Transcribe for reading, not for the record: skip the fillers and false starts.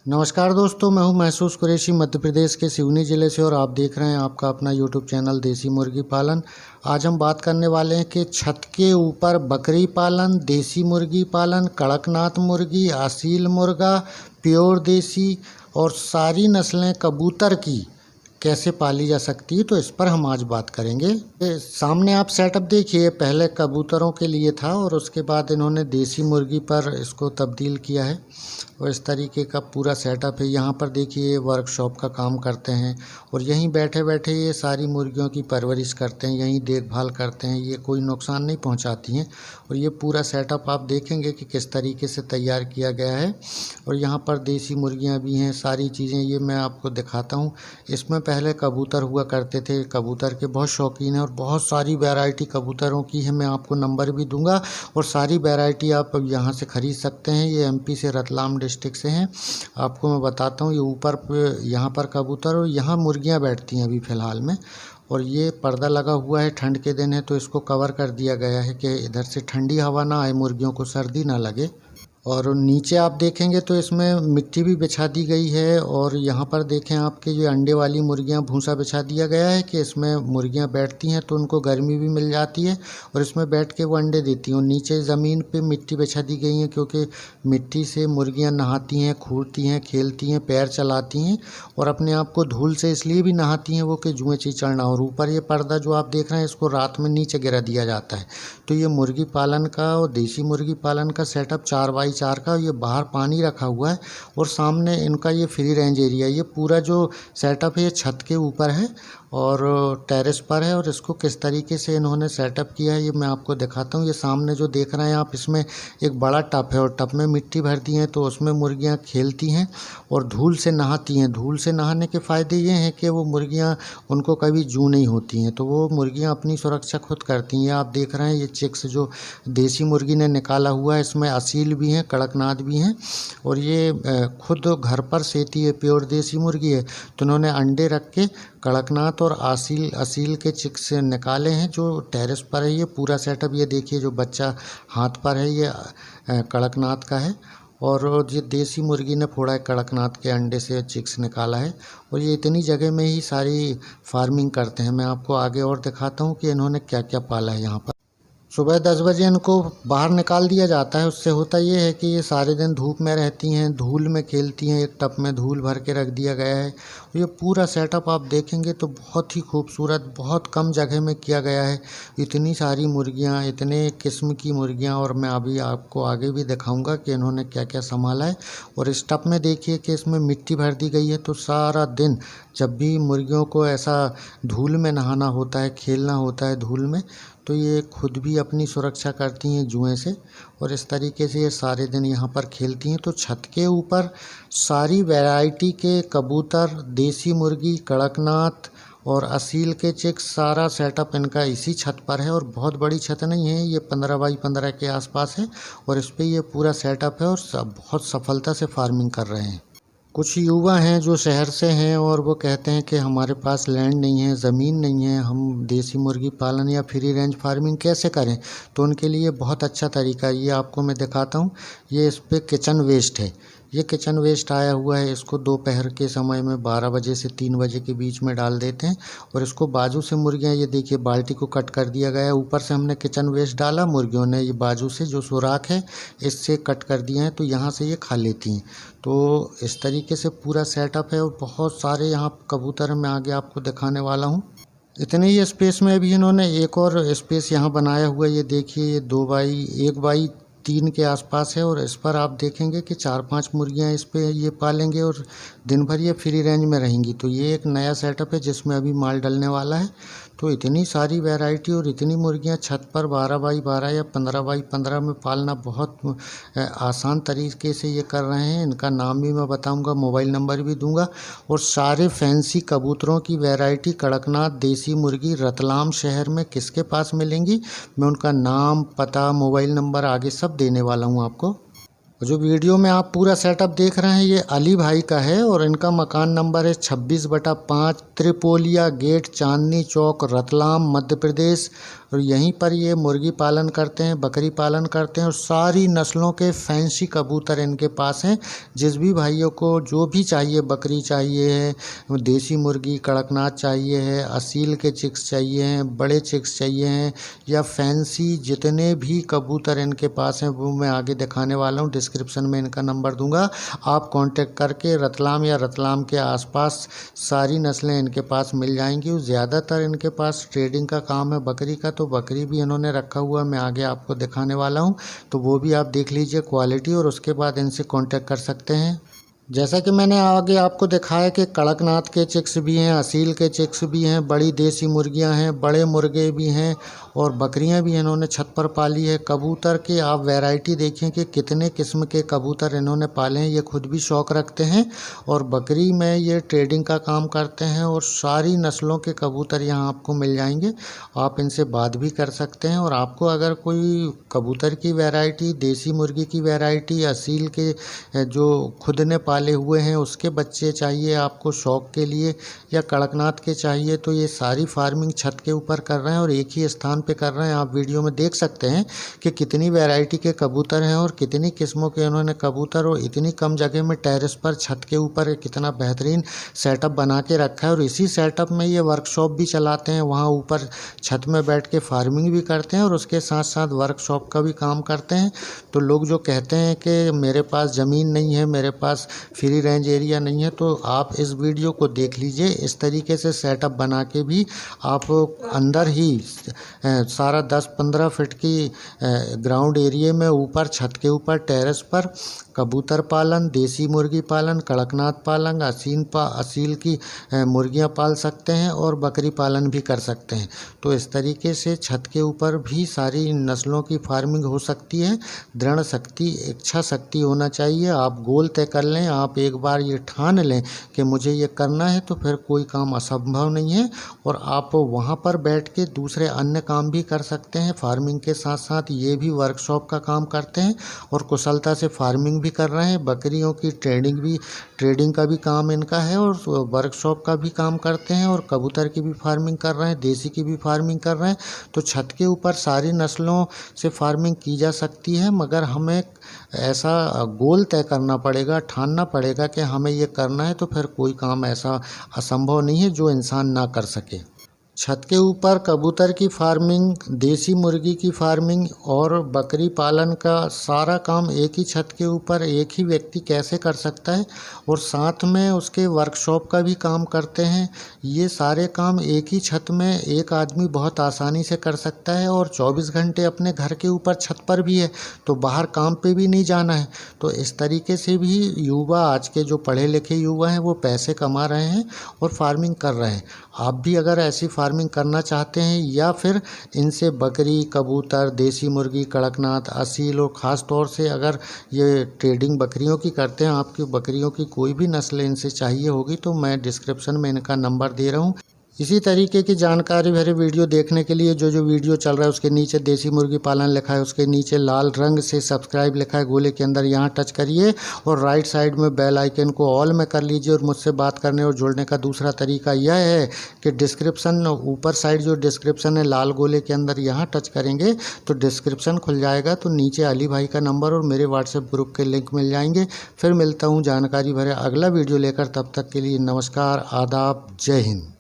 नमस्कार दोस्तों, मैं हूं महसूस कुरैशी मध्य प्रदेश के सिवनी ज़िले से और आप देख रहे हैं आपका अपना यूट्यूब चैनल देसी मुर्गी पालन। आज हम बात करने वाले हैं कि छत के ऊपर बकरी पालन, देसी मुर्गी पालन, कड़कनाथ मुर्गी, असील मुर्गा, प्योर देसी और सारी नस्लें कबूतर की कैसे पाली जा सकती है, तो इस पर हम आज बात करेंगे। सामने आप सेटअप देखिए, पहले कबूतरों के लिए था और उसके बाद इन्होंने देसी मुर्गी पर इसको तब्दील किया है और इस तरीके का पूरा सेटअप है। यहाँ पर देखिए वर्कशॉप का काम करते हैं और यहीं बैठे बैठे ये सारी मुर्गियों की परवरिश करते हैं, यहीं देखभाल करते हैं, ये कोई नुकसान नहीं पहुँचाती हैं। और ये पूरा सेटअप आप देखेंगे कि किस तरीके से तैयार किया गया है। और यहाँ पर देसी मुर्गियाँ भी हैं, सारी चीज़ें ये मैं आपको दिखाता हूँ। इसमें पहले कबूतर हुआ करते थे, कबूतर के बहुत शौकीन हैं और बहुत सारी वैरायटी कबूतरों की है। मैं आपको नंबर भी दूंगा और सारी वैरायटी आप यहाँ से ख़रीद सकते हैं। ये एमपी से रतलाम डिस्ट्रिक्ट से हैं। आपको मैं बताता हूँ, ये ऊपर यहाँ पर कबूतर और यहाँ मुर्गियाँ बैठती हैं अभी फ़िलहाल में। और ये पर्दा लगा हुआ है, ठंड के दिन है तो इसको कवर कर दिया गया है कि इधर से ठंडी हवा ना आए, मुर्गियों को सर्दी ना लगे। और नीचे आप देखेंगे तो इसमें मिट्टी भी बिछा दी गई है और यहाँ पर देखें आपके ये अंडे वाली मुर्गियाँ भूसा बिछा दिया गया है कि इसमें मुर्गियाँ बैठती हैं तो उनको गर्मी भी मिल जाती है और इसमें बैठ के वो अंडे देती हैं। और नीचे ज़मीन पे मिट्टी बिछा दी गई है क्योंकि मिट्टी से मुर्गियाँ नहाती हैं, कूदती हैं, खेलती हैं, पैर चलाती हैं और अपने आप को धूल से इसलिए भी नहाती हैं वो कि जुएँ चीचड़ ना। और ऊपर ये पर्दा जो आप देख रहे हैं इसको रात में नीचे गिरा दिया जाता है। तो ये मुर्गी पालन का और देसी मुर्गी पालन का सेटअप 4x4 का, ये बाहर पानी रखा हुआ है और सामने इनका ये फ्री रेंज एरिया। ये पूरा जो सेटअप है ये छत के ऊपर है और टेरेस पर है। और इसको किस तरीके से इन्होंने सेटअप किया है ये मैं आपको दिखाता हूँ। ये सामने जो देख रहे हैं आप, इसमें एक बड़ा टब है और टब में मिट्टी भर दी है तो उसमें मुर्गियाँ खेलती हैं और धूल से नहाती हैं। धूल से नहाने के फ़ायदे ये हैं कि वो मुर्गियाँ, उनको कभी जू नहीं होती हैं तो वो मुर्गियाँ अपनी सुरक्षा खुद करती हैं। आप देख रहे हैं ये चिक्स जो देसी मुर्गी ने निकाला हुआ है, इसमें असील भी हैं, कड़कनाथ भी हैं और ये खुद घर पर सेती है, प्योर देसी मुर्गी है। तो उन्होंने अंडे रख के कड़कनाथ और असील के चिक्स निकाले हैं जो टेरेस पर है। ये पूरा सेटअप ये देखिए, जो बच्चा हाथ पर है ये कड़कनाथ का है और ये देसी मुर्गी ने फोड़ा है कड़कनाथ के अंडे से चिक्स निकाला है। और ये इतनी जगह में ही सारी फार्मिंग करते हैं। मैं आपको आगे और दिखाता हूँ कि इन्होंने क्या क्या पाला है। यहाँ पर सुबह 10 बजे इनको बाहर निकाल दिया जाता है। उससे होता ये है कि ये सारे दिन धूप में रहती हैं, धूल में खेलती हैं। एक टब में धूल भर के रख दिया गया है। ये पूरा सेटअप आप देखेंगे तो बहुत ही खूबसूरत, बहुत कम जगह में किया गया है। इतनी सारी मुर्गियाँ, इतने किस्म की मुर्गियाँ और मैं अभी आपको आगे भी दिखाऊंगा कि इन्होंने क्या क्या संभाला है। और इस टब में देखिए कि इसमें मिट्टी भर दी गई है तो सारा दिन जब भी मुर्गियों को ऐसा धूल में नहाना होता है, खेलना होता है धूल में, तो ये खुद भी अपनी सुरक्षा करती हैं जुएं से और इस तरीके से ये सारे दिन यहाँ पर खेलती हैं। तो छत के ऊपर सारी वैरायटी के कबूतर, देसी मुर्गी, कड़कनाथ और असील के चिक्स, सारा सेटअप इनका इसी छत पर है। और बहुत बड़ी छत नहीं है, ये 15x15 के आसपास है और इस पर ये पूरा सेटअप है और बहुत सफलता से फार्मिंग कर रहे हैं। कुछ युवा हैं जो शहर से हैं और वो कहते हैं कि हमारे पास लैंड नहीं है, ज़मीन नहीं है, हम देसी मुर्गी पालन या फ्री रेंज फार्मिंग कैसे करें। तो उनके लिए बहुत अच्छा तरीका ये आपको मैं दिखाता हूँ। ये इस पर किचन वेस्ट है, ये किचन वेस्ट आया हुआ है। इसको दोपहर के समय में 12 बजे से 3 बजे के बीच में डाल देते हैं और इसको बाजू से मुर्गियाँ, ये देखिए बाल्टी को कट कर दिया गया है, ऊपर से हमने किचन वेस्ट डाला, मुर्गियों ने ये बाजू से जो सुराख है इससे कट कर दिए हैं तो यहाँ से ये खा लेती हैं। तो इस तरीके से पूरा सेटअप है और बहुत सारे यहाँ कबूतर मैं आगे आपको दिखाने वाला हूँ। इतने ही स्पेस में भी इन्होंने एक और स्पेस यहाँ बनाया हुआ है। ये देखिए, ये 2x1x3 के आसपास है और इस पर आप देखेंगे कि 4-5 मुर्गियाँ इस पे ये पालेंगे और दिन भर ये फ्री रेंज में रहेंगी। तो ये एक नया सेटअप है जिसमें अभी माल डलने वाला है। तो इतनी सारी वैरायटी और इतनी मुर्गियाँ छत पर 12x12 या 15x15 में पालना बहुत आसान तरीके से ये कर रहे हैं। इनका नाम भी मैं बताऊंगा, मोबाइल नंबर भी दूंगा। और सारे फैंसी कबूतरों की वैरायटी कड़कनाथ देसी मुर्गी रतलाम शहर में किसके पास मिलेंगी, मैं उनका नाम, पता, मोबाइल नंबर आगे सब देने वाला हूँ आपको। जो वीडियो में आप पूरा सेटअप देख रहे हैं ये अली भाई का है और इनका मकान नंबर है 26/5 त्रिपोलिया गेट, चांदनी चौक, रतलाम, मध्य प्रदेश और यहीं पर ये मुर्गी पालन करते हैं, बकरी पालन करते हैं और सारी नस्लों के फैंसी कबूतर इनके पास हैं। जिस भी भाइयों को जो भी चाहिए, बकरी चाहिए है, देसी मुर्गी कड़कनाथ चाहिए है, असील के चिक्स चाहिए हैं, बड़े चिक्स चाहिए हैं या फैंसी जितने भी कबूतर इनके पास हैं वो मैं आगे दिखाने वाला हूँ। डिस्क्रिप्शन में इनका नंबर दूंगा, आप कांटेक्ट करके रतलाम या रतलाम के आसपास सारी नस्लें इनके पास मिल जाएंगी। ज़्यादातर इनके पास ट्रेडिंग का काम है बकरी का, तो बकरी भी इन्होंने रखा हुआ मैं आगे आपको दिखाने वाला हूँ, तो वो भी आप देख लीजिए क्वालिटी और उसके बाद इनसे कांटेक्ट कर सकते हैं। जैसा कि मैंने आगे आपको दिखाया कि कड़कनाथ के चिक्स भी हैं, असील के चिक्स भी हैं, बड़ी देसी मुर्गियां हैं, बड़े मुर्गे भी हैं और बकरियां भी इन्होंने छत पर पाली है। कबूतर के आप वैरायटी देखिए कि कितने किस्म के कबूतर इन्होंने पाले हैं, ये खुद भी शौक़ रखते हैं और बकरी में ये ट्रेडिंग का काम करते हैं और सारी नस्लों के कबूतर यहाँ आपको मिल जाएंगे। आप इनसे बात भी कर सकते हैं और आपको अगर कोई कबूतर की वैरायटी, देसी मुर्गी की वैरायटी, असील के जो खुद ने पाले हुए हैं उसके बच्चे चाहिए आपको शौक़ के लिए या कड़कनाथ के चाहिए, तो ये सारी फार्मिंग छत के ऊपर कर रहे हैं और एक ही स्थान पे कर रहे हैं। आप वीडियो में देख सकते हैं कि कितनी वैरायटी के कबूतर हैं और कितनी किस्मों के उन्होंने कबूतर और इतनी कम जगह में टेरेस पर छत के ऊपर कितना बेहतरीन सेटअप बना के रखा है। और इसी सेटअप में ये वर्कशॉप भी चलाते हैं, वहाँ ऊपर छत में बैठ के फार्मिंग भी करते हैं और उसके साथ साथ वर्कशॉप का भी काम करते हैं। तो लोग जो कहते हैं कि मेरे पास ज़मीन नहीं है, मेरे पास फ्री रेंज एरिया नहीं है, तो आप इस वीडियो को देख लीजिए। इस तरीके से सेटअप बना के भी आप अंदर ही सारा 10-15 फीट की ग्राउंड एरिया में ऊपर छत के ऊपर टेरेस पर कबूतर पालन, देसी मुर्गी पालन, कड़कनाथ पालन, असील की मुर्गियां पाल सकते हैं और बकरी पालन भी कर सकते हैं। तो इस तरीके से छत के ऊपर भी सारी नस्लों की फार्मिंग हो सकती है। दृढ़ शक्ति, इच्छा शक्ति होना चाहिए। आप गोल तय कर लें, आप एक बार ये ठान लें कि मुझे ये करना है, तो फिर कोई काम असंभव नहीं है और आप वहाँ पर बैठ के दूसरे अन्य काम भी कर सकते हैं। फार्मिंग के साथ साथ ये भी वर्कशॉप का काम करते हैं और कुशलता से फार्मिंग भी कर रहे हैं। बकरियों की ट्रेडिंग का भी काम इनका है और वर्कशॉप का भी काम करते हैं और कबूतर की भी फार्मिंग कर रहे हैं, देसी की भी फार्मिंग कर रहे हैं। तो छत के ऊपर सारी नस्लों से फार्मिंग की जा सकती है, मगर हमें ऐसा गोल तय करना पड़ेगा, ठानना पड़ेगा कि हमें ये करना है, तो फिर कोई काम ऐसा असंभव नहीं है जो इंसान ना कर सके। छत के ऊपर कबूतर की फार्मिंग, देसी मुर्गी की फार्मिंग और बकरी पालन का सारा काम एक ही छत के ऊपर एक ही व्यक्ति कैसे कर सकता है और साथ में उसके वर्कशॉप का भी काम करते हैं। ये सारे काम एक ही छत में एक आदमी बहुत आसानी से कर सकता है और 24 घंटे अपने घर के ऊपर छत पर भी है, तो बाहर काम पे भी नहीं जाना है। तो इस तरीके से भी युवा, आज के जो पढ़े लिखे युवा हैं, वो पैसे कमा रहे हैं और फार्मिंग कर रहे हैं। आप भी अगर ऐसी फार्मिंग करना चाहते हैं या फिर इनसे बकरी, कबूतर, देसी मुर्गी, कड़कनाथ, असील और ख़ास तौर से अगर ये ट्रेडिंग बकरियों की करते हैं, आपकी बकरियों की कोई भी नस्ल इनसे चाहिए होगी, तो मैं डिस्क्रिप्शन में इनका नंबर दे रहा हूँ। इसी तरीके की जानकारी भरे वीडियो देखने के लिए जो वीडियो चल रहा है उसके नीचे देसी मुर्गी पालन लिखा है, उसके नीचे लाल रंग से सब्सक्राइब लिखा है गोले के अंदर, यहाँ टच करिए और राइट साइड में बेल आइकन को ऑल में कर लीजिए। और मुझसे बात करने और जुड़ने का दूसरा तरीका यह है कि डिस्क्रिप्शन, ऊपर साइड जो डिस्क्रिप्शन है लाल गोले के अंदर, यहाँ टच करेंगे तो डिस्क्रिप्शन खुल जाएगा, तो नीचे अली भाई का नंबर और मेरे व्हाट्सएप ग्रुप के लिंक मिल जाएंगे। फिर मिलता हूँ जानकारी भरे अगला वीडियो लेकर, तब तक के लिए नमस्कार, आदाब, जय हिंद।